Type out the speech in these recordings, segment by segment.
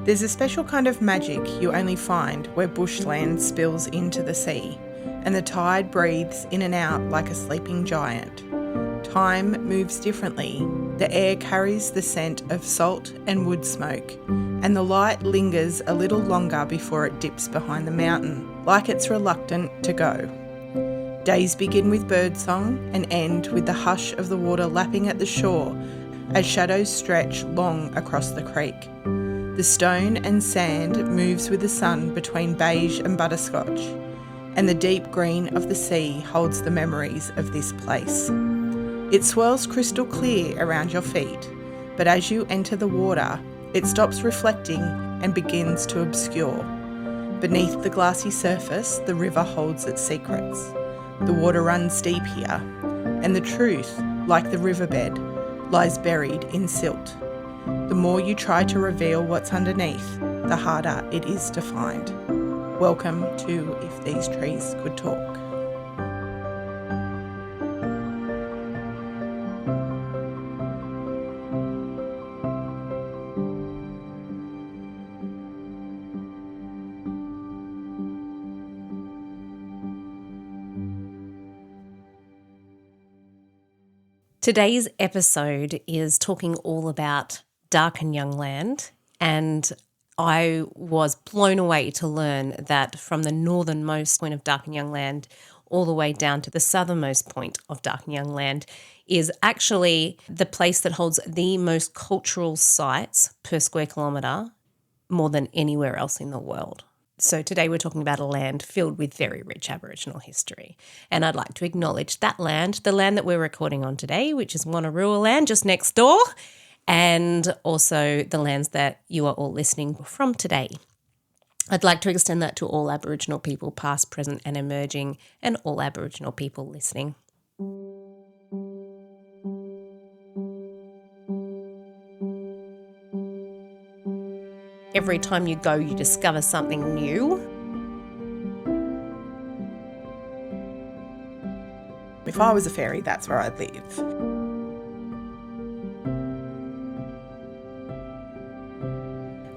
There's a special kind of magic you only find where bushland spills into the sea, and the tide breathes in and out like a sleeping giant. Time moves differently. The air carries the scent of salt and wood smoke, and the light lingers a little longer before it dips behind the mountain, like it's reluctant to go. Days begin with birdsong and end with the hush of the water lapping at the shore as shadows stretch long across the creek. The stone and sand moves with the sun between beige and butterscotch, and the deep green of the sea holds the memories of this place. It swirls crystal clear around your feet, but as you enter the water, it stops reflecting and begins to obscure. Beneath the glassy surface, the river holds its secrets. The water runs deep here, and the truth, like the riverbed, lies buried in silt. The more you try to reveal what's underneath, the harder it is to find. Welcome to If These Trees Could Talk. Today's episode is talking all about Dark and Young Land, and I was blown away to learn that from the northernmost point of Dark and Young Land all the way down to the southernmost point of Dark and Young Land is actually the place that holds the most cultural sites per square kilometre more than anywhere else in the world. So today we're talking about a land filled with very rich Aboriginal history. And I'd like to acknowledge that land, the land that we're recording on today, which is Wanneroo land just next door, and also the lands that you are all listening from today. I'd like to extend that to all Aboriginal people, past, present and emerging, and all Aboriginal people listening. Every time you go, you discover something new. If I was a fairy, that's where I'd live.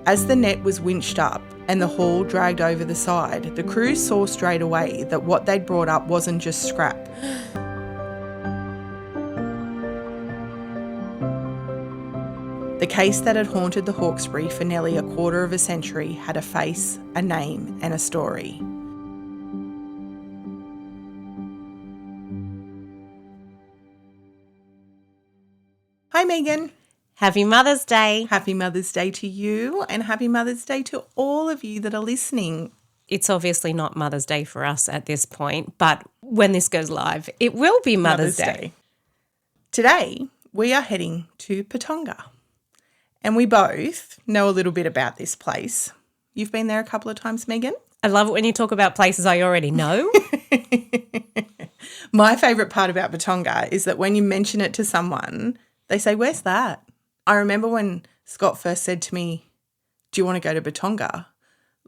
As the net was winched up and the haul dragged over the side, the crew saw straight away that what they'd brought up wasn't just scrap. The case that had haunted the Hawkesbury for nearly a quarter of a century had a face, a name and a story. Hi Megan. Happy Mother's Day. Happy Mother's Day to you and happy Mother's Day to all of you that are listening. It's obviously not Mother's Day for us at this point, but when this goes live, it will be Mother's Day. Today, we are heading to Patonga. And we both know a little bit about this place. You've been there a couple of times, Megan? I love it when you talk about places I already know. My favourite part about Patonga is that when you mention it to someone, they say, "Where's that?" I remember when Scott first said to me, "Do you want to go to Patonga?"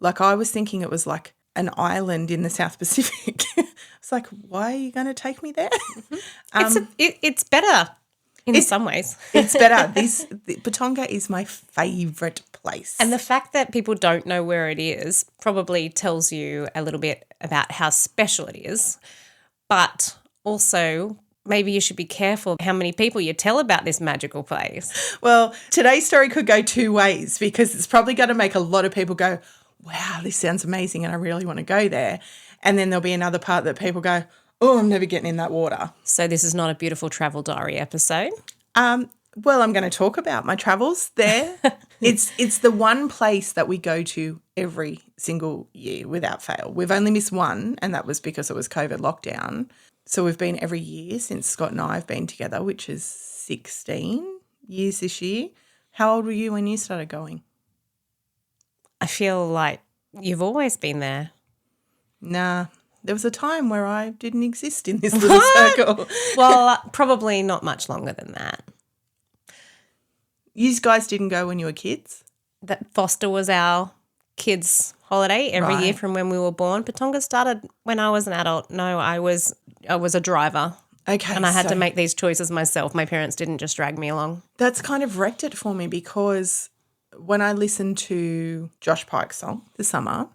Like I was thinking it was like an island in the South Pacific. It's like, why are you going to take me there? It's better. In some ways. It's better. Patonga is my favourite place. And the fact that people don't know where it is probably tells you a little bit about how special it is. But also maybe you should be careful how many people you tell about this magical place. Well, today's story could go two ways because it's probably going to make a lot of people go, wow, this sounds amazing and I really want to go there. And then there'll be another part that people go, oh, I'm never getting in that water. So this is not a beautiful travel diary episode? Well, I'm going to talk about my travels there. It's the one place that we go to every single year without fail. We've only missed one, and that was because it was COVID lockdown. So we've been every year since Scott and I have been together, which is 16 years this year. How old were you when you started going? I feel like you've always been there. Nah. There was a time where I didn't exist in this little circle. Well, probably not much longer than that. You guys didn't go when you were kids? That Foster was our kids' holiday every year from when we were born. Patonga started when I was an adult. No, I was a driver. Okay. And I had to make these choices myself. My parents didn't just drag me along. That's kind of wrecked it for me because when I listen to Josh Pike's song, The Summer,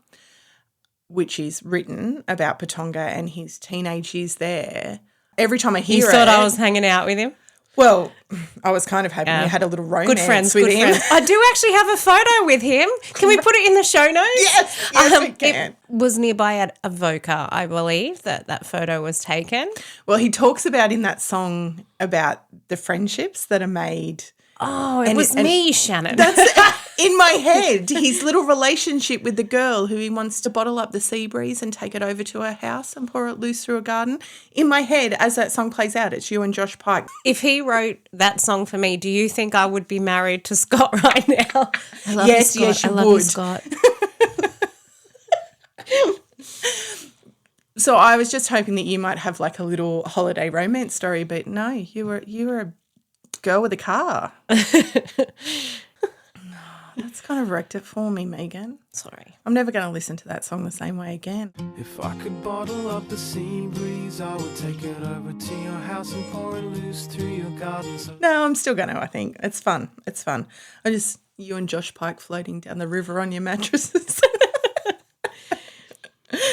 which is written about Patonga and his teenage years there, every time I hear You thought I was hanging out with him? Well, I was kind of hoping you had a little romance Good friends, with good him. friends. I do actually have a photo with him. Can we put it in the show notes? Yes, we can. It was nearby at Avoca, I believe, that photo was taken. Well, he talks about in that song about the friendships that are made. Oh, it was me, Shannon. That's in my head. His little relationship with the girl who he wants to bottle up the sea breeze and take it over to her house and pour it loose through a garden. In my head, as that song plays out, it's you and Josh Pike. If he wrote that song for me, do you think I would be married to Scott right now? I love Yes, you, Scott. yes, you I love would. you, Scott. So I was just hoping that you might have like a little holiday romance story, but no, you were a girl with a car. That's kind of wrecked it for me, Megan. Sorry. I'm never going to listen to that song the same way again. If I could bottle up the sea breeze, I would take it over to your house and pour it loose through your garden. No, I'm still going to, I think. It's fun. It's fun. You and Josh Pike floating down the river on your mattresses.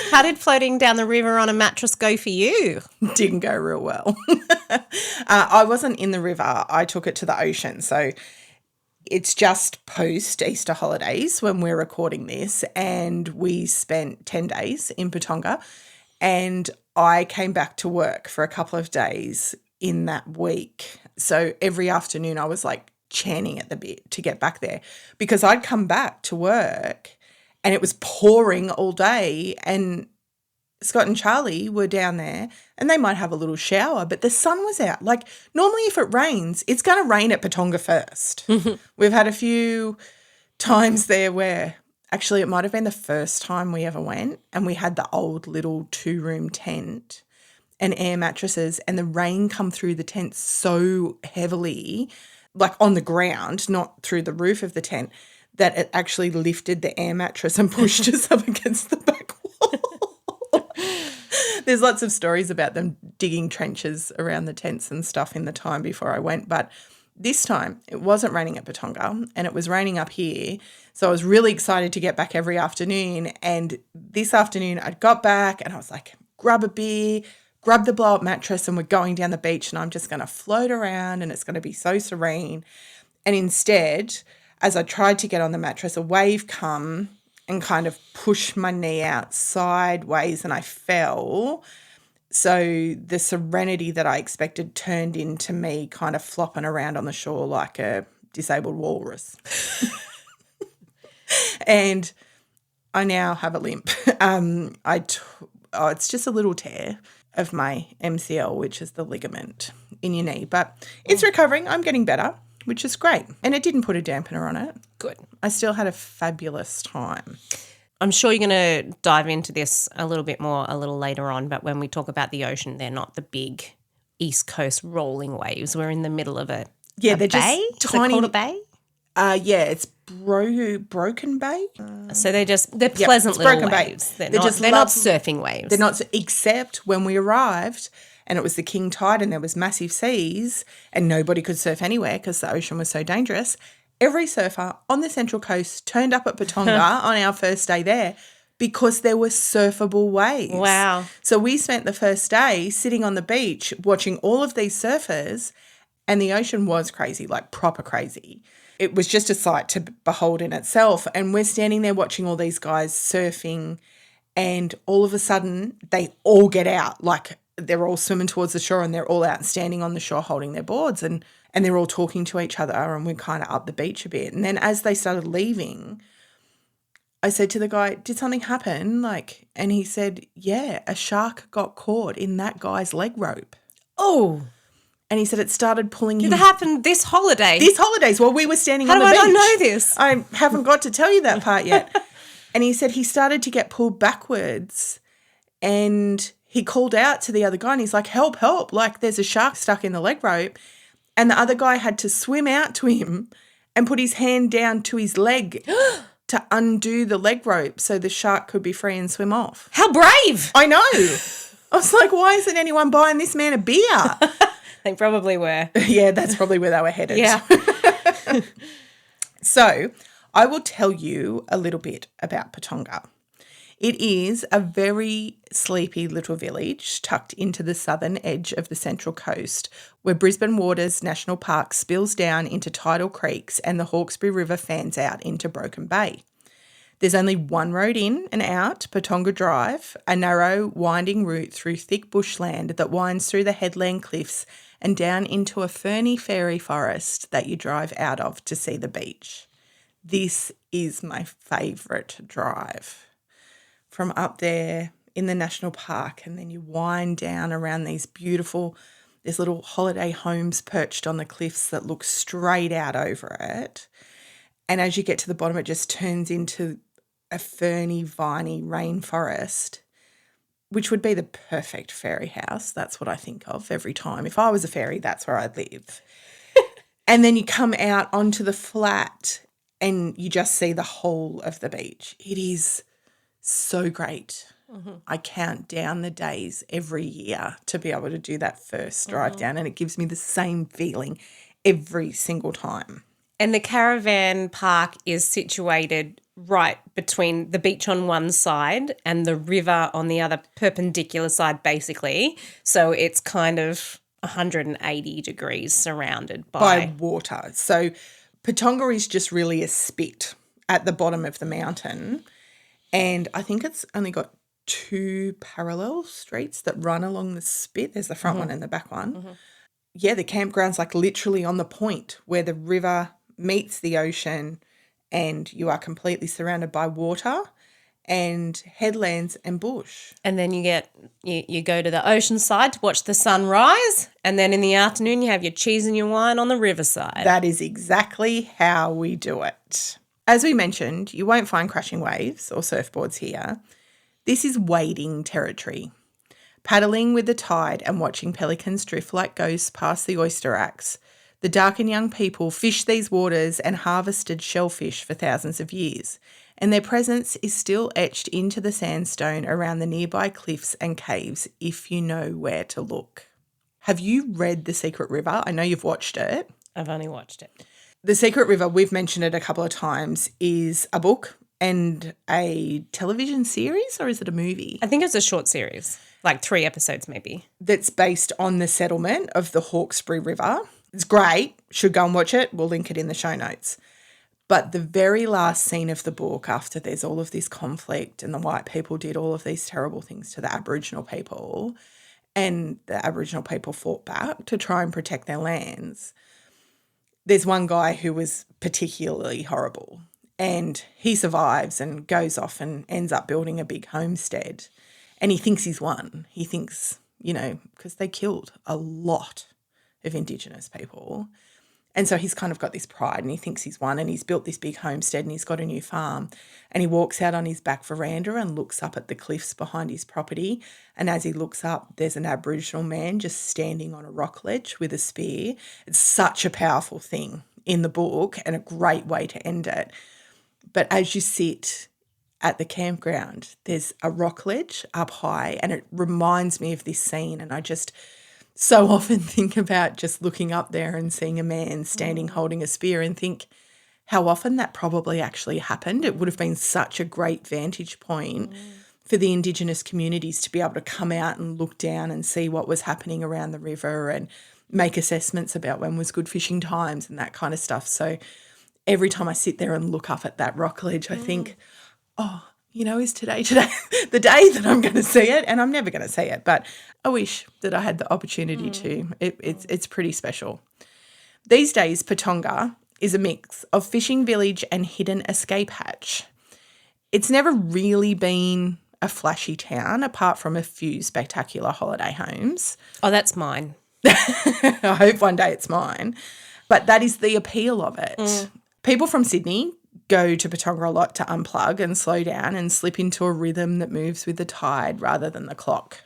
How did floating down the river on a mattress go for you? Didn't go real well. I wasn't in the river. I took it to the ocean. So it's just post Easter holidays when we're recording this, and we spent 10 days in Patonga, and I came back to work for a couple of days in that week. So every afternoon I was like chanting at the bit to get back there, because I'd come back to work and it was pouring all day, and Scott and Charlie were down there and they might have a little shower, but the sun was out. Like normally if it rains, it's going to rain at Patonga first. We've had a few times there where actually it might have been the first time we ever went, and we had the old little 2-room tent and air mattresses, and the rain come through the tent so heavily, like on the ground, not through the roof of the tent, that it actually lifted the air mattress and pushed us up against the back wall. There's lots of stories about them digging trenches around the tents and stuff in the time before I went. But this time it wasn't raining at Patonga and it was raining up here. So I was really excited to get back every afternoon. And this afternoon I got back and I was like, grab a beer, grab the blow-up mattress, and we're going down the beach and I'm just going to float around and it's going to be so serene. And instead, as I tried to get on the mattress, a wave come and kind of pushed my knee out sideways and I fell. So the serenity that I expected turned into me kind of flopping around on the shore like a disabled walrus. And I now have a limp. It's just a little tear of my MCL, which is the ligament in your knee. But it's recovering. I'm getting better, which is great. And it didn't put a dampener on it. Good. I still had a fabulous time. I'm sure you're going to dive into this a little bit more a little later on, but when we talk about the ocean, they're not the big East Coast rolling waves. We're in the middle of it. Yeah, they're bay? just tiny. Is it called a bay? Yeah, it's Broken Bay. So they're pleasant little Broken Bay. waves. They're They're not surfing waves. They're not, except when we arrived and it was the king tide and there was massive seas and nobody could surf anywhere because the ocean was so dangerous. Every surfer on the Central Coast turned up at Patonga on our first day there because there were surfable waves. Wow. So we spent the first day sitting on the beach watching all of these surfers, and the ocean was crazy, like proper crazy. It was just a sight to behold in itself. And we're standing there watching all these guys surfing, and all of a sudden they all get out, like they're all swimming towards the shore and they're all out standing on the shore holding their boards, and they're all talking to each other, and we're kind of up the beach a bit. And then as they started leaving, I said to the guy, did something happen? And he said, yeah, a shark got caught in that guy's leg rope. Oh. And he said it started pulling him. Did that happen this holiday? This holidays while we were standing on the beach. How do I not know this? I haven't got to tell you that part yet. And he said he started to get pulled backwards, and he called out to the other guy and he's like, help, help. Like there's a shark stuck in the leg rope. And the other guy had to swim out to him and put his hand down to his leg to undo the leg rope so the shark could be free and swim off. How brave. I know. I was like, why isn't anyone buying this man a beer? They probably were. Yeah, that's probably where they were headed. Yeah. So I will tell you a little bit about Patonga. It is a very sleepy little village tucked into the southern edge of the Central Coast, where Brisbane Waters National Park spills down into tidal creeks and the Hawkesbury River fans out into Broken Bay. There's only one road in and out, Patonga Drive, a narrow, winding route through thick bushland that winds through the headland cliffs and down into a ferny fairy forest that you drive out of to see the beach. This is my favourite drive. From up there in the national park, and then you wind down around there's little holiday homes perched on the cliffs that look straight out over it. And as you get to the bottom, it just turns into a ferny, viney rainforest, which would be the perfect fairy house. That's what I think of every time. If I was a fairy, that's where I'd live. And then you come out onto the flat and you just see the whole of the beach. It is so great. Mm-hmm. I count down the days every year to be able to do that first drive down, and it gives me the same feeling every single time. And the caravan park is situated right between the beach on one side and the river on the other, perpendicular side basically. So it's kind of 180 degrees surrounded by water. So Patonga is just really a spit at the bottom of the mountain. And I think it's only got 2 parallel streets that run along the spit. There's the front one and the back one. Mm-hmm. Yeah, the campground's like literally on the point where the river meets the ocean, and you are completely surrounded by water and headlands and bush. And then you go to the ocean side to watch the sun rise, and then in the afternoon you have your cheese and your wine on the riverside. That is exactly how we do it. As we mentioned, you won't find crashing waves or surfboards here. This is wading territory. Paddling with the tide and watching pelicans drift like ghosts past the oyster racks, the Darkin young people fished these waters and harvested shellfish for thousands of years, and their presence is still etched into the sandstone around the nearby cliffs and caves if you know where to look. Have you read The Secret River? I know you've watched it. I've only watched it. The Secret River, we've mentioned it a couple of times, is a book and a television series, or is it a movie? I think it's a short series, like 3 episodes maybe. That's based on the settlement of the Hawkesbury River. It's great. Should go and watch it. We'll link it in the show notes. But the very last scene of the book, after there's all of this conflict and the white people did all of these terrible things to the Aboriginal people, and the Aboriginal people fought back to try and protect their lands, there's one guy who was particularly horrible, and he survives and goes off and ends up building a big homestead, and he thinks he's won. He thinks, because they killed a lot of Indigenous people, and so he's kind of got this pride and he thinks he's won, and he's built this big homestead and he's got a new farm, and he walks out on his back veranda and looks up at the cliffs behind his property, and as he looks up, there's an Aboriginal man just standing on a rock ledge with a spear. It's such a powerful thing in the book and a great way to end it. But as you sit at the campground, there's a rock ledge up high, and it reminds me of this scene, and I just so often think about just looking up there and seeing a man standing holding a spear and think how often that probably actually happened. It would have been such a great vantage point for the Indigenous communities to be able to come out and look down and see what was happening around the river and make assessments about when was good fishing times and that kind of stuff. So every time I sit there and look up at that rock ledge, I think, is today the day that I'm going to see it? And I'm never going to see it, but I wish that I had the opportunity to. It's pretty special. These days, Patonga is a mix of fishing village and hidden escape hatch. It's never really been a flashy town apart from a few spectacular holiday homes. Oh, that's mine. I hope one day it's mine. But that is the appeal of it. People from Sydney go to Patonga a lot to unplug and slow down and slip into a rhythm that moves with the tide rather than the clock.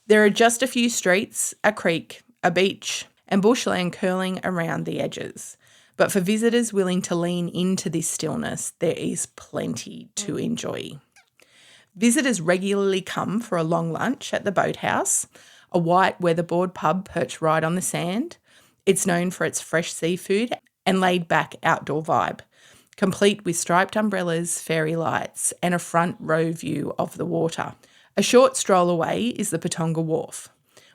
There are just a few streets, a creek, a beach, and bushland curling around the edges. But for visitors willing to lean into this stillness, there is plenty to enjoy. Visitors regularly come for a long lunch at the Boathouse, a white weatherboard pub perched right on the sand. It's known for its fresh seafood and laid-back outdoor vibe. complete with striped umbrellas, fairy lights, and a front row view of the water. A short stroll away is the Patonga Wharf,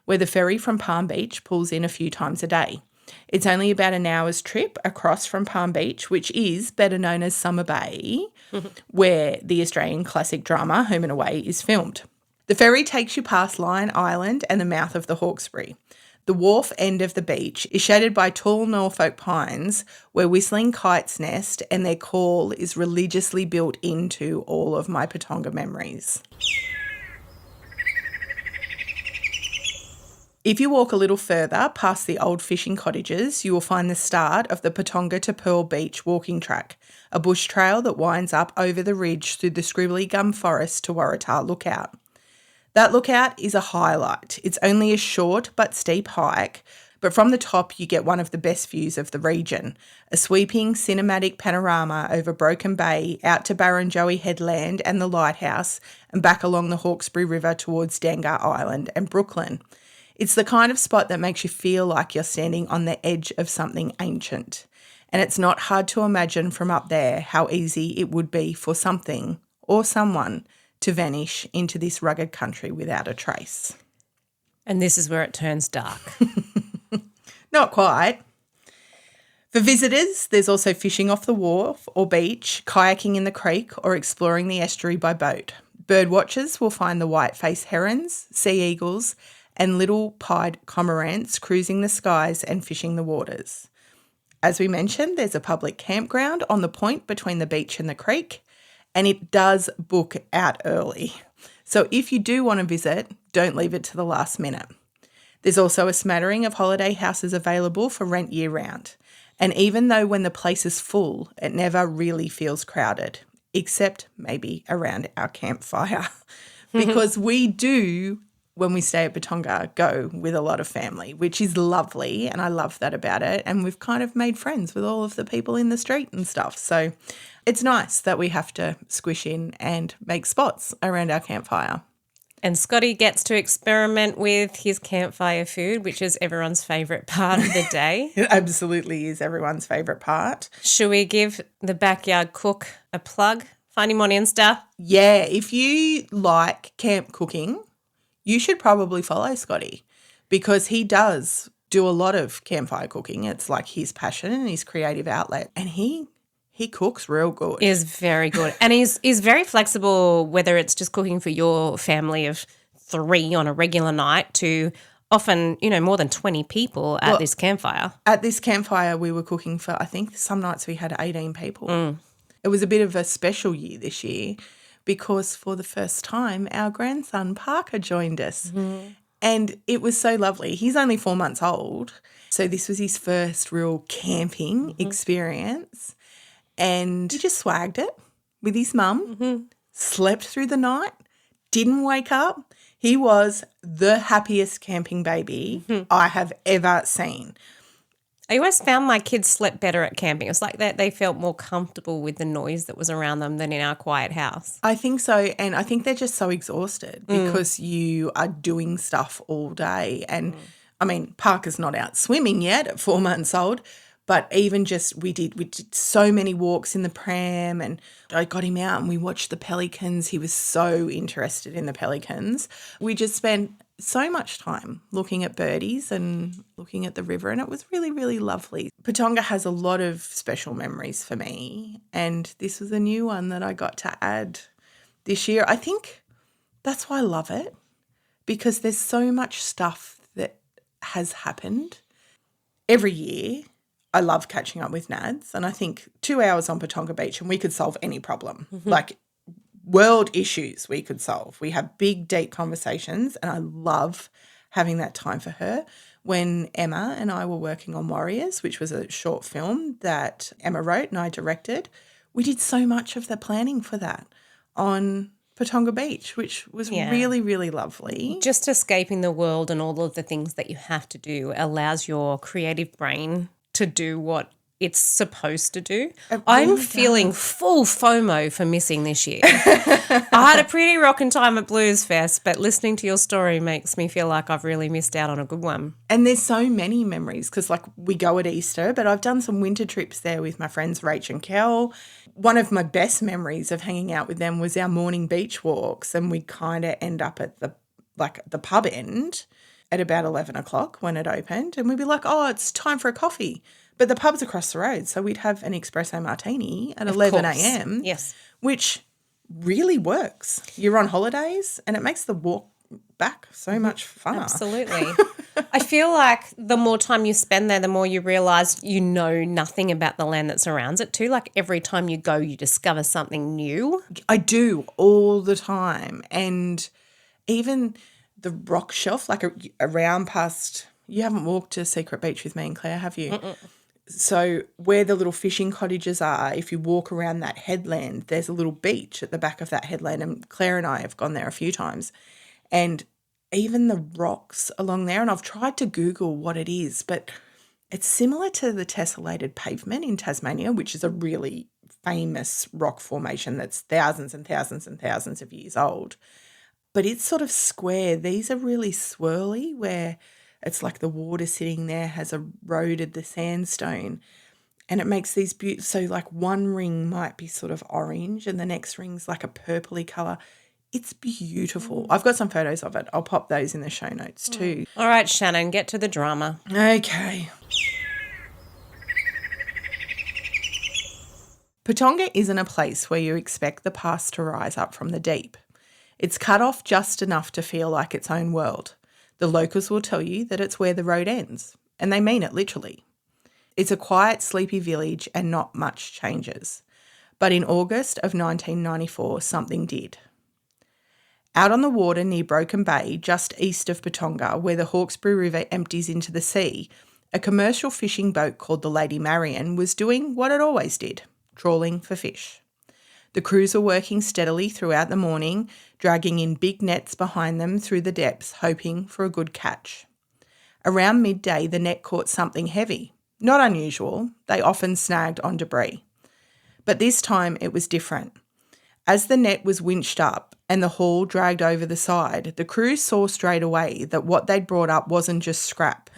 where the ferry from Palm Beach pulls in a few times a day. It's only about an hour's trip across from Palm Beach, which is better known as Summer Bay, where the Australian classic drama Home and Away is filmed. The ferry takes you past Lion Island and the mouth of the Hawkesbury. The wharf end of the beach is shaded by tall Norfolk pines where whistling kites nest, and their call is religiously built into all of my Patonga memories. If you walk a little further past the old fishing cottages, you will find the start of the Patonga to Pearl Beach walking track, a bush trail that winds up over the ridge through the scribbly gum forest to Waratah Lookout. That lookout is a highlight. It's only a short but steep hike, but from the top you get one of the best views of the region, a sweeping cinematic panorama over Broken Bay out to Barrenjoey Headland and the lighthouse and back along the Hawkesbury River towards Dangar Island and Brooklyn. It's the kind of spot that makes you feel like you're standing on the edge of something ancient. And it's not hard to imagine from up there how easy it would be for something or someone to vanish into this rugged country without a trace. And this is where it turns dark. Not quite. For visitors, there's also fishing off the wharf or beach, kayaking in the creek, or exploring the estuary by boat. Bird watchers will find the white-faced herons, sea eagles, and little pied cormorants cruising the skies and fishing the waters. As we mentioned, there's a public campground on the point between the beach and the creek, and it does book out early. So if you do want to visit, don't leave it to the last minute. There's also a smattering of holiday houses available for rent year-round. And even though when the place is full, it never really feels crowded, except maybe around our campfire. Because we do, when we stay at Patonga, go with a lot of family, which is lovely, and I love that about it. And we've kind of made friends with all of the people in the street and stuff. So it's nice that we have to squish in and make spots around our campfire. And Scotty gets to experiment with his campfire food, which is everyone's favourite part of the day. It absolutely is everyone's favourite part. Should we give the backyard cook a plug? Find him on Insta. Yeah, if you like camp cooking, you should probably follow Scotty because he does do a lot of campfire cooking. It's like his passion and his creative outlet, and he cooks real good. Is very good. And he's very flexible, whether it's just cooking for your family of 3 on a regular night to often, more than 20 people at this campfire. At this campfire we were cooking for, I think some nights we had 18 people. It was a bit of a special year this year, because for the first time our grandson Parker joined us. And it was so lovely. He's only 4 months old, so this was his first real camping experience. And he just swagged it with his mum, slept through the night, didn't wake up. He was the happiest camping baby I have ever seen. I always found my kids slept better at camping. It was like that they felt more comfortable with the noise that was around them than in our quiet house. I think so, and I think they're just so exhausted because you are doing stuff all day. And, I mean, Parker's not out swimming yet at 4 months old, but even just we did so many walks in the pram, and I got him out and we watched the pelicans. He was so interested in the pelicans. We just spent so much time looking at birdies and looking at the river, and it was really, really lovely. Patonga has a lot of special memories for me, and this was a new one that I got to add this year. I think that's why I love it, because there's so much stuff that has happened. Every year I love catching up with Nads, and I think 2 hours on Patonga Beach and we could solve any problem. Like world issues we could solve. We have big, deep conversations, and I love having that time for her. When Emma and I were working on Warriors, which was a short film that Emma wrote and I directed, we did so much of the planning for that on Patonga Beach, which was really, really lovely. Just escaping the world and all of the things that you have to do allows your creative brain to do what it's supposed to do. It I'm really feeling does. full FOMO for missing this year. I had a pretty rockin' time at Blues Fest, but listening to your story makes me feel like I've really missed out on a good one. And there's so many memories because, like, we go at Easter, but I've done some winter trips there with my friends Rach and Kel. One of my best memories of hanging out with them was our morning beach walks, and we kind of end up at the pub end at about 11 o'clock when it opened, and we'd be like, oh, it's time for a coffee. But the pub's across the road, so we'd have an espresso martini at 11 a.m., Yes. which really works. You're on holidays, and it makes the walk back so much funner. Absolutely. I feel like the more time you spend there, the more you realise you know nothing about the land that surrounds it too. Like every time you go, you discover something new. I do all the time. And even the rock shelf, like around past, you haven't walked to Secret Beach with me and Claire, have you? So where the little fishing cottages are, if you walk around that headland, there's a little beach at the back of that headland, and Claire and I have gone there a few times. And even the rocks along there, and I've tried to Google what it is, but it's similar to the tessellated pavement in Tasmania, which is a really famous rock formation that's thousands and thousands and thousands of years old. But it's sort of square. These are really swirly, where it's like the water sitting there has eroded the sandstone, and it makes these so like one ring might be sort of orange and the next ring's like a purpley colour. It's beautiful. I've got some photos of it. I'll pop those in the show notes too. All right, Shannon, get to the drama. Okay. Patonga isn't a place where you expect the past to rise up from the deep. It's cut off just enough to feel like its own world. The locals will tell you that it's where the road ends, and they mean it literally. It's a quiet, sleepy village and not much changes. But in August of 1994, something did. Out on the water near Broken Bay, just east of Patonga, where the Hawkesbury River empties into the sea, a commercial fishing boat called the Lady Marian was doing what it always did, trawling for fish. The crews were working steadily throughout the morning, dragging in big nets behind them through the depths, hoping for a good catch. Around midday, the net caught something heavy. Not unusual, they often snagged on debris. But this time it was different. As the net was winched up and the haul dragged over the side, the crew saw straight away that what they'd brought up wasn't just scrap.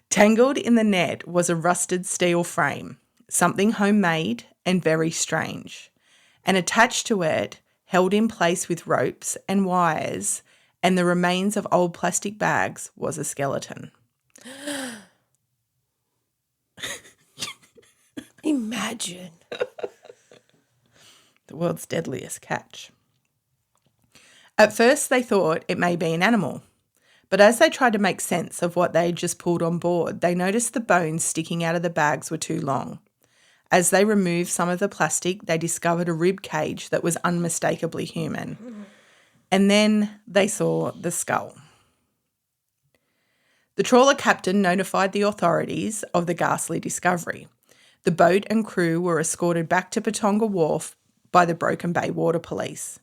Tangled in the net was a rusted steel frame, something homemade and very strange. And attached to it, held in place with ropes and wires and the remains of old plastic bags, was a skeleton. Imagine. The world's deadliest catch. At first they thought it may be an animal, but as they tried to make sense of what they had just pulled on board, they noticed the bones sticking out of the bags were too long. As they removed some of the plastic, they discovered a rib cage that was unmistakably human. And then they saw the skull. The trawler captain notified the authorities of the ghastly discovery. The boat and crew were escorted back to Patonga Wharf by the Broken Bay Water Police.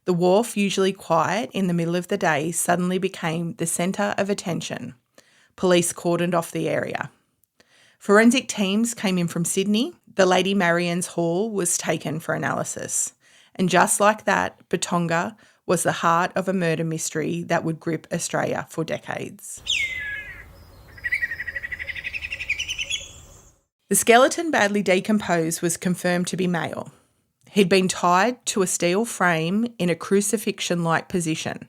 The wharf, usually quiet in the middle of the day, suddenly became the centre of attention. Police cordoned off the area. Forensic teams came in from Sydney. The Lady Marian's haul was taken for analysis. And just like that, Patonga was the heart of a murder mystery that would grip Australia for decades. The skeleton, badly decomposed, was confirmed to be male. He'd been tied to a steel frame in a crucifixion-like position,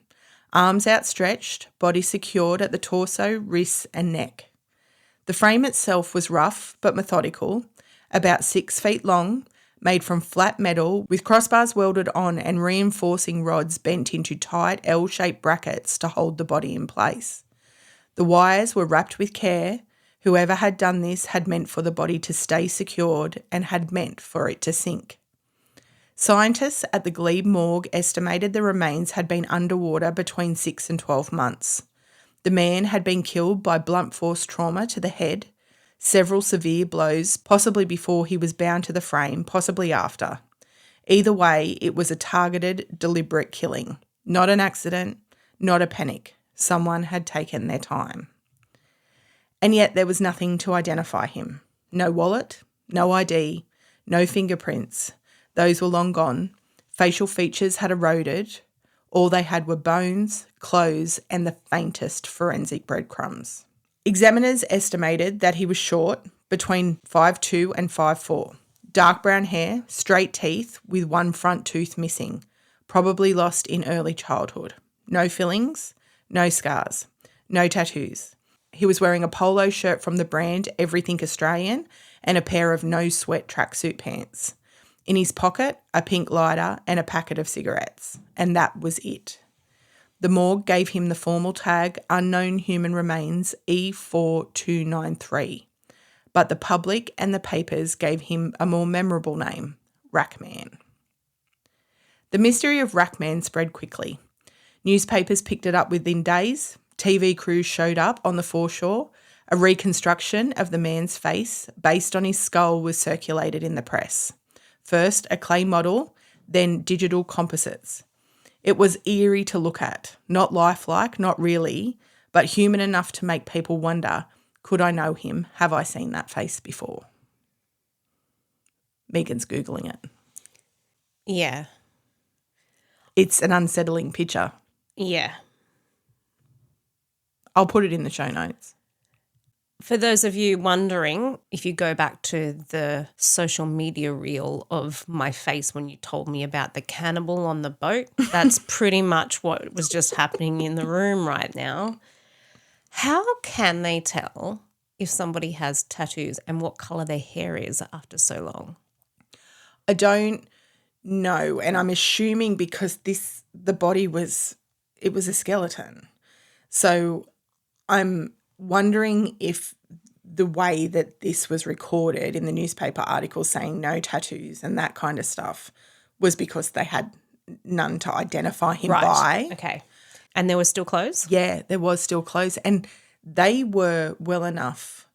arms outstretched, body secured at the torso, wrists and neck. The frame itself was rough but methodical, about 6 feet long, made from flat metal with crossbars welded on and reinforcing rods bent into tight L-shaped brackets to hold the body in place. The wires were wrapped with care. Whoever had done this had meant for the body to stay secured and had meant for it to sink. Scientists at the Glebe morgue estimated the remains had been underwater between 6 and 12 months. The man had been killed by blunt force trauma to the head, several severe blows, possibly before he was bound to the frame, possibly after. Either way, it was a targeted, deliberate killing. Not an accident, not a panic. Someone had taken their time. And yet there was nothing to identify him. No wallet, no ID, no fingerprints. Those were long gone. Facial features had eroded. All they had were bones, clothes, and the faintest forensic breadcrumbs. Examiners estimated that he was short, between 5'2" and 5'4". Dark brown hair, straight teeth with one front tooth missing, probably lost in early childhood. No fillings, no scars, no tattoos. He was wearing a polo shirt from the brand Everything Australian and a pair of no-sweat tracksuit pants. In his pocket, a pink lighter and a packet of cigarettes. And that was it. The morgue gave him the formal tag Unknown Human Remains E4293. But the public and the papers gave him a more memorable name, Rackman. The mystery of Rackman spread quickly. Newspapers picked it up within days. TV crews showed up on the foreshore. A reconstruction of the man's face based on his skull was circulated in the press. First a clay model, then digital composites. It was eerie to look at, not lifelike, not really, but human enough to make people wonder, could I know him? Have I seen that face before? Megan's Googling it. Yeah. It's an unsettling picture. Yeah. I'll put it in the show notes. For those of you wondering, if you go back to the social media reel of my face when you told me about the cannibal on the boat, that's pretty much what was just happening in the room right now. How can they tell if somebody has tattoos and what colour their hair is after so long? I don't know, and I'm assuming because the body was a skeleton. So I'm wondering if the way that this was recorded in the newspaper article saying no tattoos and that kind of stuff was because they had none to identify him by. Okay. And there were still clothes? Yeah, there was still clothes. And they were well enough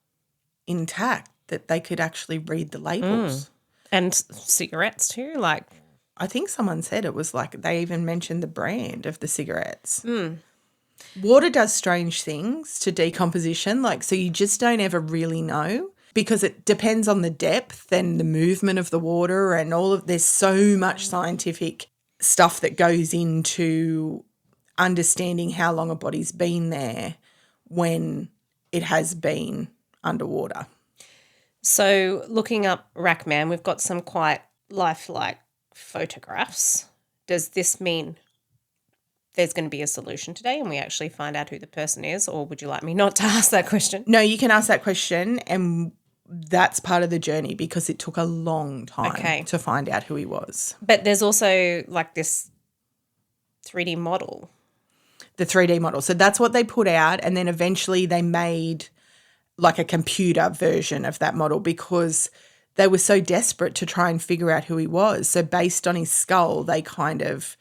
intact that they could actually read the labels. And cigarettes too? Like, I think someone said it was like they even mentioned the brand of the cigarettes. Water does strange things to decomposition, so you just don't ever really know because it depends on the depth and the movement of the water and there's so much scientific stuff that goes into understanding how long a body's been there when it has been underwater. So looking up Rackman, we've got some quite lifelike photographs. Does this mean there's going to be a solution today and we actually find out who the person is, or would you like me not to ask that question? No, you can ask that question, and that's part of the journey because it took a long time to find out who he was. But there's also this 3D model. The 3D model. So that's what they put out, and then eventually they made a computer version of that model because they were so desperate to try and figure out who he was. So based on his skull, they kind of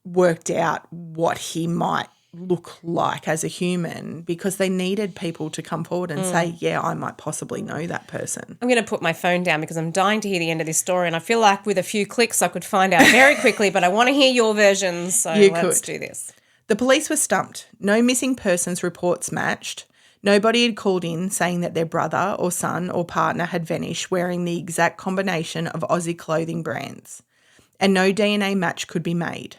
worked out what he might look like as a human because they needed people to come forward and say, yeah, I might possibly know that person. I'm going to put my phone down because I'm dying to hear the end of this story, and I feel like with a few clicks I could find out very quickly, but I want to hear your version, so let's do this. The police were stumped. No missing persons reports matched. Nobody had called in saying that their brother or son or partner had vanished wearing the exact combination of Aussie clothing brands. And no DNA match could be made.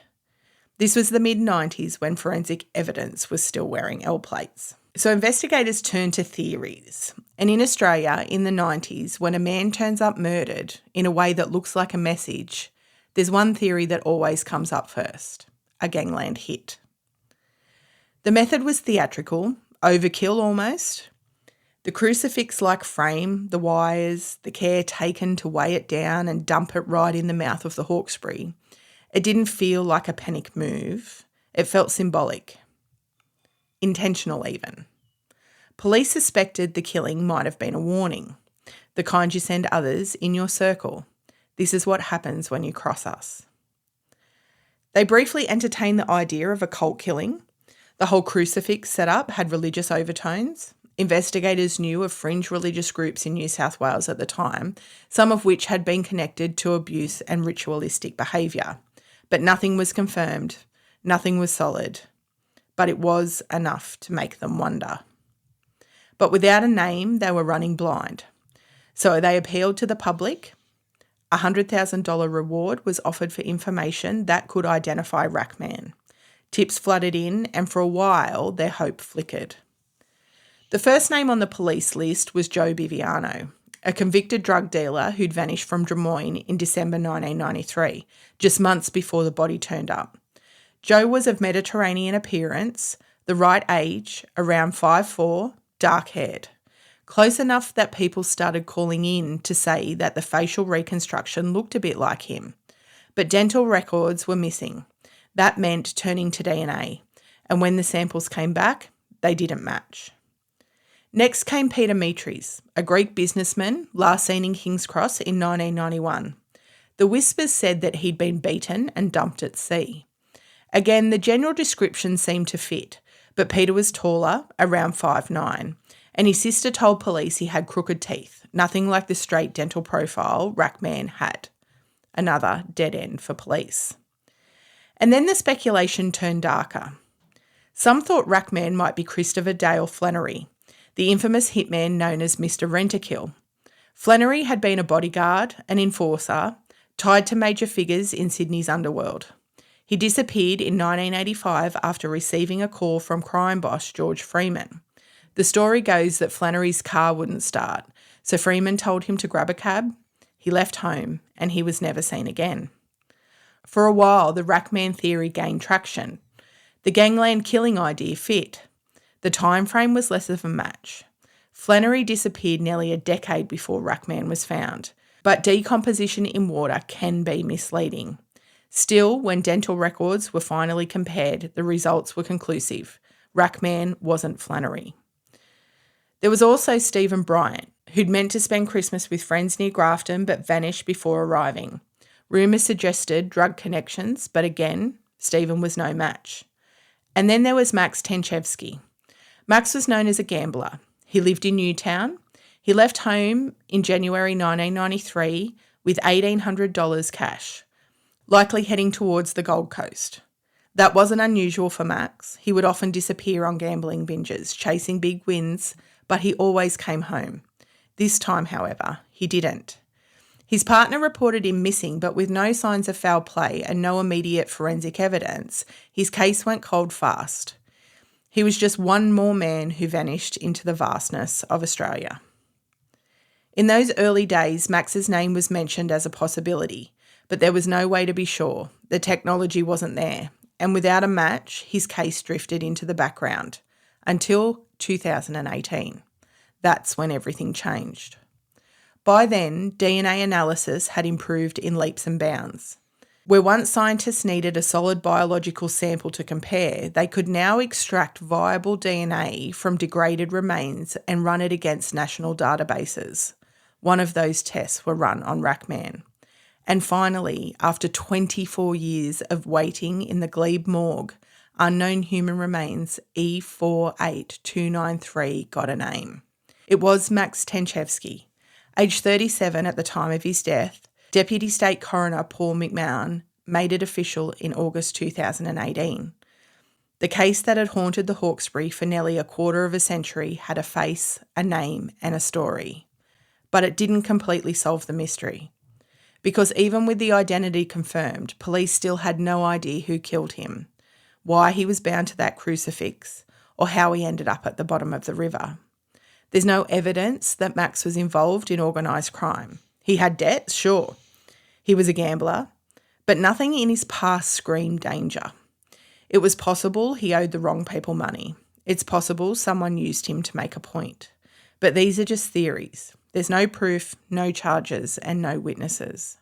This was the mid-90s when forensic evidence was still wearing L plates. So investigators turned to theories. And in Australia in the 90s, when a man turns up murdered in a way that looks like a message, there's one theory that always comes up first: a gangland hit. The method was theatrical, overkill almost. The crucifix-like frame, the wires, the care taken to weigh it down and dump it right in the mouth of the Hawkesbury. It didn't feel like a panic move. It felt symbolic. Intentional even. Police suspected the killing might have been a warning, the kind you send others in your circle. This is what happens when you cross us. They briefly entertained the idea of a cult killing. The whole crucifix setup had religious overtones. Investigators knew of fringe religious groups in New South Wales at the time, some of which had been connected to abuse and ritualistic behaviour. But nothing was confirmed, nothing was solid. But it was enough to make them wonder. But without a name, they were running blind. So they appealed to the public. A $100,000 reward was offered for information that could identify Rackman. Tips flooded in, and for a while, their hope flickered. The first name on the police list was Joe Biviano, a convicted drug dealer who'd vanished from Des Moines in December 1993, just months before the body turned up. Joe was of Mediterranean appearance, the right age, around 5'4", dark-haired. Close enough that people started calling in to say that the facial reconstruction looked a bit like him. But dental records were missing. That meant turning to DNA, and when the samples came back, they didn't match. Next came Peter Mitris, a Greek businessman last seen in King's Cross in 1991. The whispers said that he'd been beaten and dumped at sea. Again, the general description seemed to fit, but Peter was taller, around 5'9", and his sister told police he had crooked teeth, nothing like the straight dental profile Rackman had. Another dead end for police. And then the speculation turned darker. Some thought Rackman might be Christopher Dale Flannery, the infamous hitman known as Mr. Rent-A-Kill. Flannery had been a bodyguard, an enforcer, tied to major figures in Sydney's underworld. He disappeared in 1985 after receiving a call from crime boss George Freeman. The story goes that Flannery's car wouldn't start, so Freeman told him to grab a cab. He left home and he was never seen again. For a while, the Rackman theory gained traction. The gangland killing idea fit. The time frame was less of a match. Flannery disappeared nearly a decade before Rackman was found, but decomposition in water can be misleading. Still, when dental records were finally compared, the results were conclusive. Rackman wasn't Flannery. There was also Stephen Bryant, who'd meant to spend Christmas with friends near Grafton but vanished before arriving. Rumours suggested drug connections, but again, Stephen was no match. And then there was Max Tenchevsky. Max was known as a gambler. He lived in Newtown. He left home in January 1993 with $1,800 cash, likely heading towards the Gold Coast. That wasn't unusual for Max. He would often disappear on gambling binges, chasing big wins, but he always came home. This time, however, he didn't. His partner reported him missing, but with no signs of foul play and no immediate forensic evidence, his case went cold fast. He was just one more man who vanished into the vastness of Australia. In those early days, Max's name was mentioned as a possibility, but there was no way to be sure. The technology wasn't there, and without a match, his case drifted into the background until 2018. That's when everything changed. By then, DNA analysis had improved in leaps and bounds. Where once scientists needed a solid biological sample to compare, they could now extract viable DNA from degraded remains and run it against national databases. One of those tests were run on Rackman. And finally, after 24 years of waiting in the Glebe morgue, unknown human remains E48293 got a name. It was Max Tenchevsky. Aged 37 at the time of his death, Deputy State Coroner Paul McMahon made it official in August 2018. The case that had haunted the Hawkesbury for nearly a quarter of a century had a face, a name, and a story. But it didn't completely solve the mystery. Because even with the identity confirmed, police still had no idea who killed him, why he was bound to that crucifix, or how he ended up at the bottom of the river. There's no evidence that Max was involved in organised crime. He had debts, sure. He was a gambler, but nothing in his past screamed danger. It was possible he owed the wrong people money. It's possible someone used him to make a point. But these are just theories. There's no proof, no charges, and no witnesses.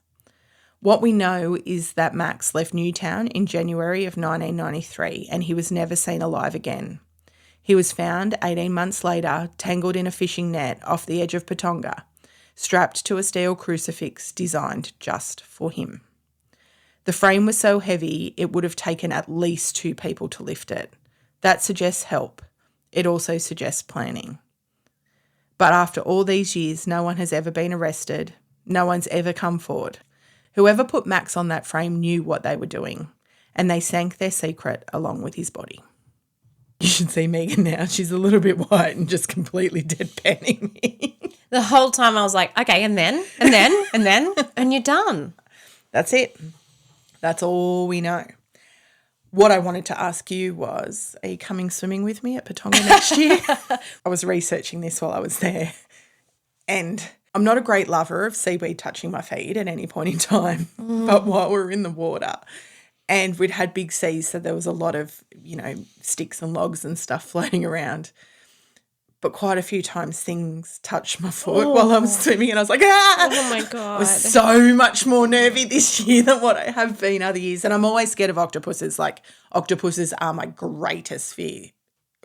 What we know is that Max left Newtown in January of 1993 and he was never seen alive again. He was found 18 months later, tangled in a fishing net off the edge of Patonga, strapped to a steel crucifix designed just for him. The frame was so heavy it would have taken at least 2 people to lift it. That suggests help. It also suggests planning. But after all these years, no one has ever been arrested. No one's ever come forward. Whoever put Max on that frame knew what they were doing, and they sank their secret along with his body. should see Megan now. She's a little bit white and just completely deadpanning me. The whole time I was like, okay, and then, and you're done. That's it. That's all we know. What I wanted to ask you was, are you coming swimming with me at Patonga next year? I was researching this while I was there, and I'm not a great lover of seaweed touching my feet at any point in time, but while we were in the water and we'd had big seas, so there was a lot of, sticks and logs and stuff floating around. But quite a few times things touched my foot while I was swimming, and I was like, ah! Oh, my God. I was so much more nervy this year than what I have been other years. And I'm always scared of octopuses. Like, octopuses are my greatest fear.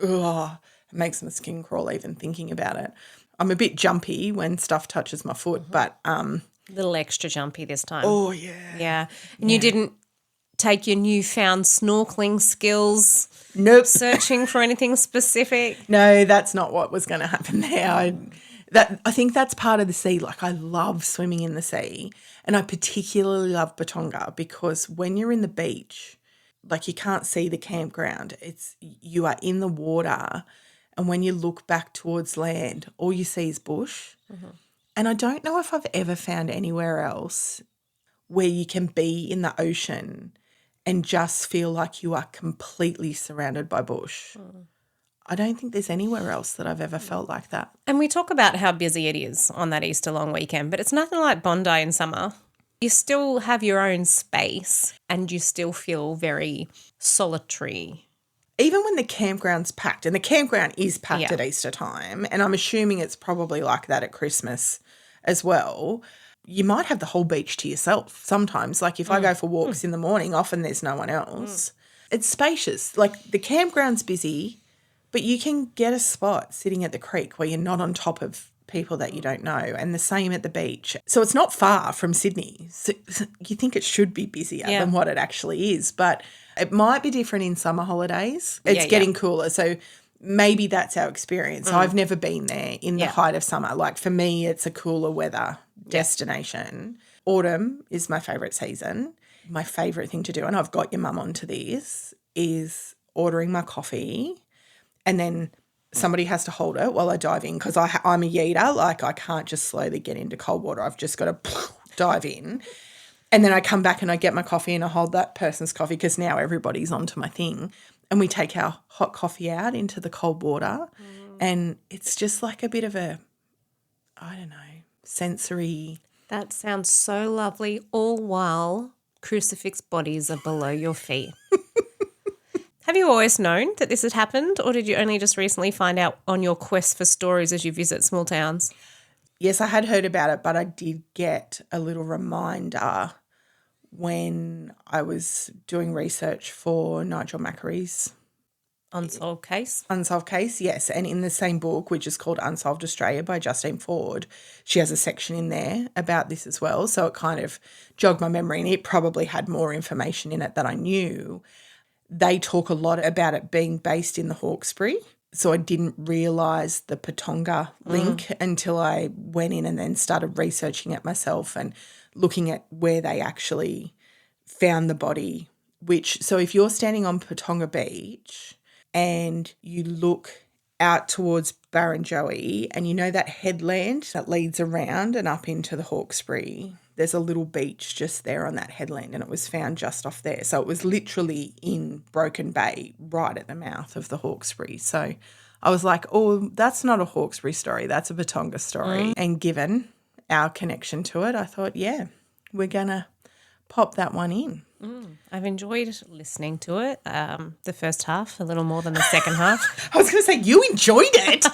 Ugh, it makes my skin crawl even thinking about it. I'm a bit jumpy when stuff touches my foot, but a little extra jumpy this time. oh, yeah. Yeah. And you didn't take your newfound snorkeling skills Nope. searching for anything specific? No, that's not what was going to happen there. I think that's part of the sea. Like, I love swimming in the sea, and I particularly love Patonga because when you're in the beach, like, you can't see the campground. You are in the water, and when you look back towards land, all you see is bush. Mm-hmm. And I don't know if I've ever found anywhere else where you can be in the ocean and just feel like you are completely surrounded by bush. I don't think there's anywhere else that I've ever felt like that. And we talk about how busy it is on that Easter long weekend, but it's nothing like Bondi in summer. You still have your own space and you still feel very solitary. Even when the campground's packed, and the campground is packed at Easter time, and I'm assuming it's probably like that at Christmas as well, you might have the whole beach to yourself sometimes. Like, if I go for walks in the morning, often there's no one else. It's spacious. Like, the campground's busy, but you can get a spot sitting at the creek where you're not on top of people that you don't know, and the same at the beach. So it's not far from Sydney. So you think it should be busier than what it actually is, but it might be different in summer holidays. It's getting cooler, so maybe that's our experience. I've never been there in the height of summer. Like, for me, it's a cooler weather destination. Autumn is my favourite season. My favourite thing to do, and I've got your mum onto this, is ordering my coffee, and then somebody has to hold it while I dive in because I'm a yeeter. Like, I can't just slowly get into cold water. I've just got to dive in. And then I come back and I get my coffee and I hold that person's coffee because now everybody's onto my thing. And we take our hot coffee out into the cold water and it's just like a bit of a, I don't know, sensory. That sounds so lovely, all while crucifix bodies are below your feet. Have you always known that this had happened, or did you only just recently find out on your quest for stories as you visit small towns? Yes, I had heard about it, but I did get a little reminder when I was doing research for Nigel Macquarie's Unsolved case? Unsolved case, yes. And in the same book, which is called Unsolved Australia by Justine Ford, she has a section in there about this as well. So it kind of jogged my memory, and it probably had more information in it than I knew. They talk a lot about it being based in the Hawkesbury. So I didn't realise the Patonga link until I went in and then started researching it myself and looking at where they actually found the body. So if you're standing on Patonga Beach and you look out towards Barrenjoey and you know that headland that leads around and up into the Hawkesbury, there's a little beach just there on that headland, and it was found just off there. So it was literally in Broken Bay, right at the mouth of the Hawkesbury. So I was like, oh, that's not a Hawkesbury story, that's a Patonga story. And given our connection to it, I thought, yeah, we're going to pop that one in. I've enjoyed listening to it. The first half, a little more than the second half. I was going to say, you enjoyed it.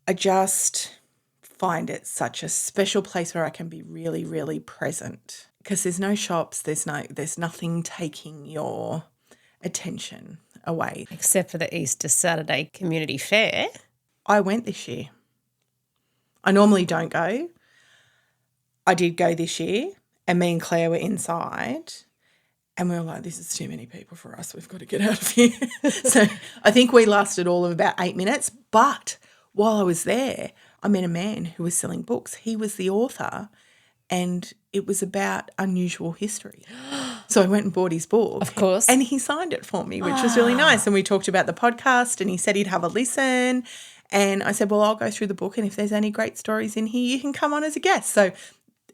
I just find it such a special place where I can be really, really present because there's no shops, there's nothing taking your attention away. Except for the Easter Saturday community fair. I went this year. I normally don't go. I did go this year, and me and Claire were inside and we were like, this is too many people for us. We've got to get out of here. So I think we lasted all of about 8 minutes, but while I was there, I met a man who was selling books. He was the author, and it was about unusual history. So I went and bought his book. Of course. And he signed it for me, which was really nice. And we talked about the podcast and he said he'd have a listen. And I said, well, I'll go through the book and if there's any great stories in here, you can come on as a guest. So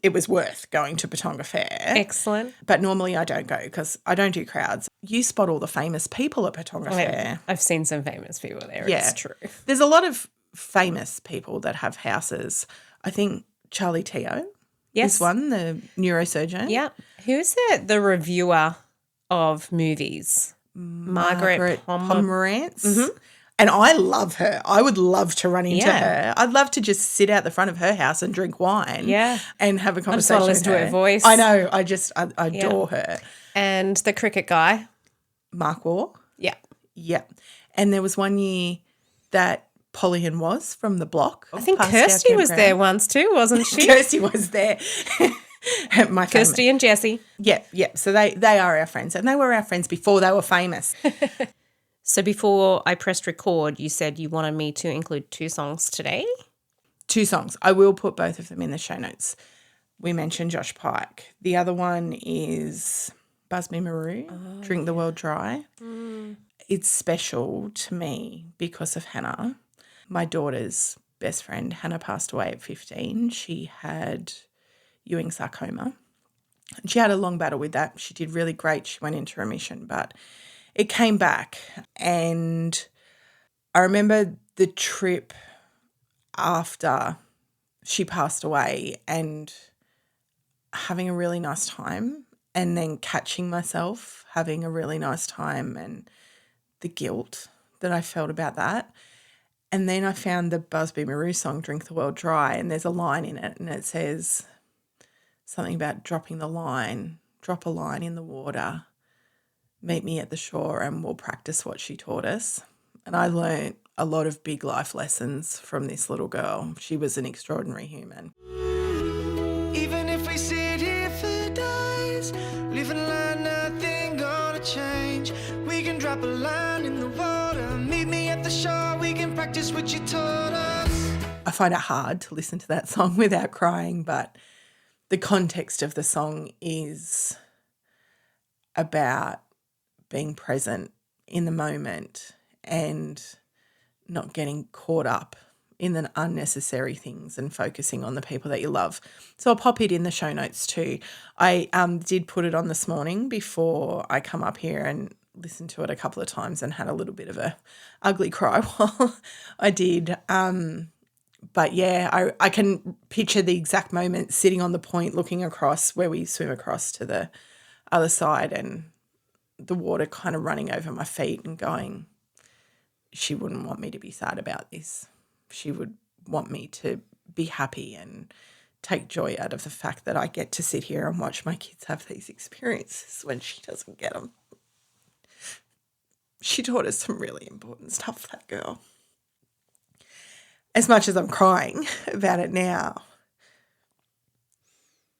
it was worth going to Patonga Fair. Excellent. But normally I don't go because I don't do crowds. You spot all the famous people at Patonga Fair. I've seen some famous people there. Yeah. It's true. There's a lot of famous people that have houses. I think Charlie Teo is one, the neurosurgeon. Yeah. Who's the reviewer of movies? Margaret Pomerantz. Mm-hmm. And I love her. I would love to run into her. I'd love to just sit out the front of her house and drink wine. Yeah. And have a conversation. I just want to listen to her voice. I know. I adore her. And the cricket guy. Mark Waugh. Yeah. Yeah. And there was one year that Polly was from the block. I think Kirsty was there once too, wasn't she? Kirsty was there. Kirsty and Jessie. Yeah. So they are our friends. And they were our friends before they were famous. So before I pressed record, you said you wanted me to include 2 songs today? 2 songs. I will put both of them in the show notes. We mentioned Josh Pike. The other one is Busby Maru, Drink the World Dry. Mm. It's special to me because of Hannah. My daughter's best friend, Hannah, passed away at 15. She had Ewing sarcoma. She had a long battle with that. She did really great. She went into remission, but it came back. And I remember the trip after she passed away and having a really nice time and then catching myself having a really nice time and the guilt that I felt about that. And then I found the Busby Maru song, Drink the World Dry, and there's a line in it and it says something about drop a line in the water, meet me at the shore and we'll practice what she taught us. And I learnt a lot of big life lessons from this little girl. She was an extraordinary human. Even if we sit here for days, living like nothing gonna change, we can drop a line in the water, meet me at the shore, we can practice what you taught us. I find it hard to listen to that song without crying, but the context of the song is about being present in the moment and not getting caught up in the unnecessary things and focusing on the people that you love. So I'll pop it in the show notes too. I did put it on this morning before I come up here and listened to it a couple of times and had a little bit of a ugly cry while I did. But yeah, I can picture the exact moment sitting on the point looking across where we swim across to the other side and the water kind of running over my feet and going, she wouldn't want me to be sad about this. She would want me to be happy and take joy out of the fact that I get to sit here and watch my kids have these experiences when she doesn't get them. She taught us some really important stuff, that girl. As much as I'm crying about it now,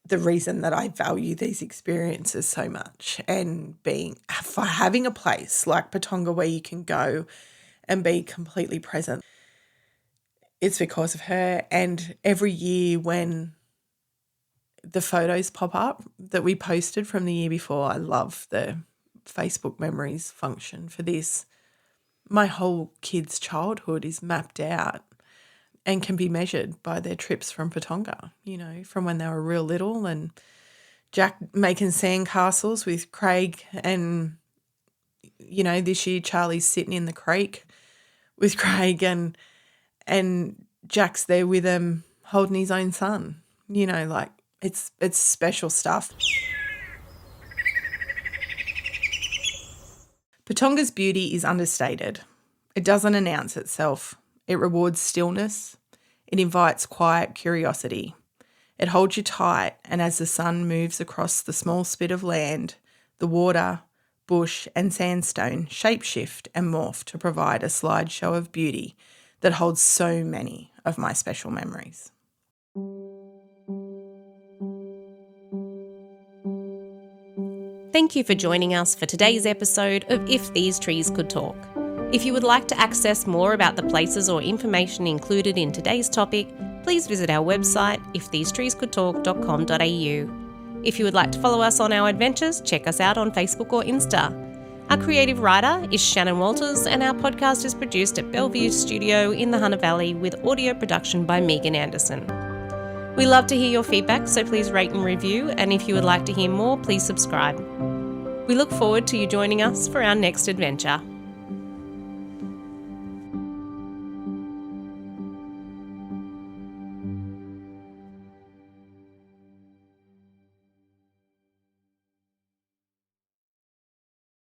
the reason that I value these experiences so much and having a place like Patonga where you can go and be completely present, it's because of her. And every year when the photos pop up that we posted from the year before, I love the Facebook memories function for this. My whole kid's childhood is mapped out and can be measured by their trips from Patonga, from when they were real little, and Jack making sandcastles with Craig, and, this year Charlie's sitting in the creek with Craig and Jack's there with him holding his own son. It's special stuff. Patonga's beauty is understated. It doesn't announce itself. It rewards stillness. It invites quiet curiosity. It holds you tight, and as the sun moves across the small spit of land, the water, bush and sandstone shapeshift and morph to provide a slideshow of beauty that holds so many of my special memories. Thank you for joining us for today's episode of If These Trees Could Talk. If you would like to access more about the places or information included in today's topic, please visit our website, ifthesetreescouldtalk.com.au. If you would like to follow us on our adventures, check us out on Facebook or Insta. Our creative writer is Shannon Walters, and our podcast is produced at Bellevue Studio in the Hunter Valley with audio production by Megan Anderson. We love to hear your feedback, so please rate and review, and if you would like to hear more, please subscribe. We look forward to you joining us for our next adventure.